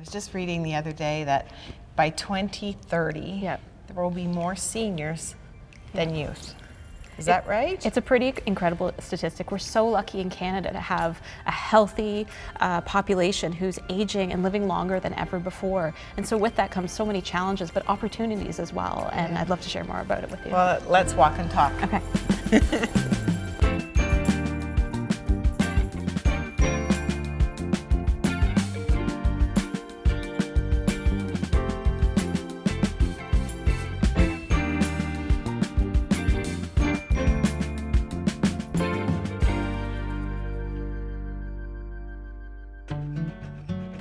was just reading the other day that by 2030, there will be more seniors than youth. Is that right? It's a pretty incredible statistic. We're so lucky in Canada to have a healthy population who's aging and living longer than ever before. And so with that comes so many challenges, but opportunities as well. And I'd love to share more about it with you. Well, let's walk and talk. Okay.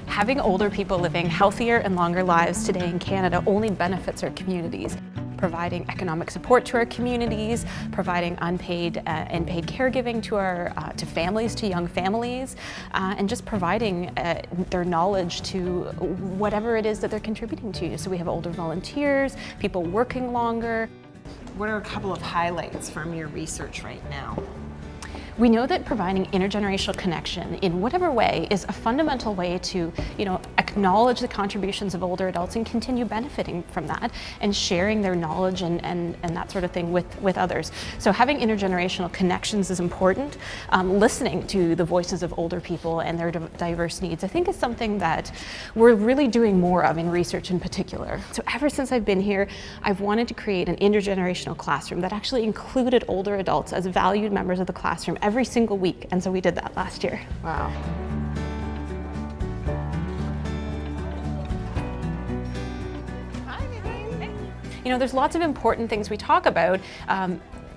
Having older people living healthier and longer lives today in Canada only benefits our communities. Providing economic support to our communities, providing unpaid and paid caregiving to families, to young families, and just providing their knowledge to whatever it is that they're contributing to. So we have older volunteers, people working longer. What are a couple of highlights from your research right now? We know that providing intergenerational connection in whatever way is a fundamental way to, acknowledge the contributions of older adults and continue benefiting from that and sharing their knowledge and that sort of thing with others. So having intergenerational connections is important. Listening to the voices of older people and their diverse needs, I think, is something that we're really doing more of in research in particular. So ever since I've been here, I've wanted to create an intergenerational classroom that actually included older adults as valued members of the classroom every single week, and so we did that last year. Wow. Hi, Nadine. There's lots of important things we talk about,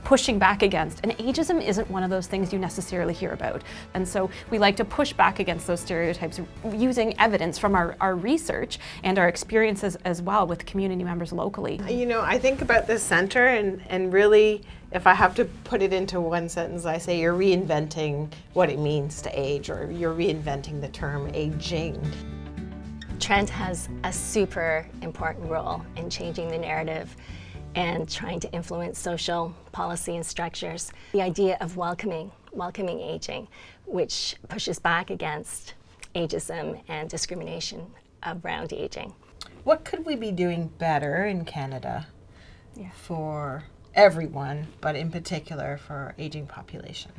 pushing back against, and ageism isn't one of those things you necessarily hear about. And so we like to push back against those stereotypes using evidence from our research and our experiences as well with community members locally. I think about this center and really, if I have to put it into one sentence, I say you're reinventing what it means to age, or you're reinventing the term aging. Trent has a super important role in changing the narrative and trying to influence social policy and structures. The idea of welcoming aging, which pushes back against ageism and discrimination around aging. What could we be doing better in Canada for everyone, but in particular for our aging population?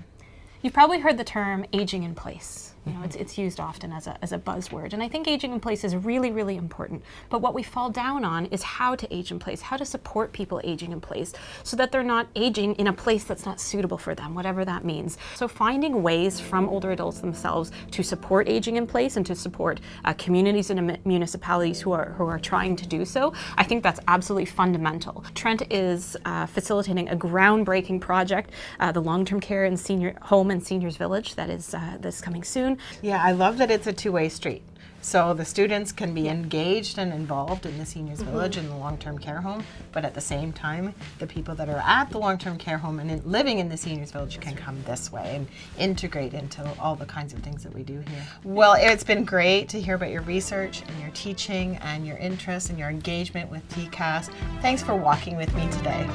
You've probably heard the term aging in place. It's used often as a buzzword, and I think aging in place is really, really important. But what we fall down on is how to age in place, how to support people aging in place so that they're not aging in a place that's not suitable for them, whatever that means. So finding ways from older adults themselves to support aging in place and to support communities and municipalities who are trying to do so, I think that's absolutely fundamental. Trent is facilitating a groundbreaking project, the long-term care and senior home and seniors village that is that's coming soon. Yeah, I love that it's a two-way street. So the students can be engaged and involved in the seniors village and the long-term care home, but at the same time, the people that are at the long-term care home and living in the seniors village can come this way and integrate into all the kinds of things that we do here. Well, it's been great to hear about your research and your teaching and your interest and your engagement with TCAS. Thanks for walking with me today.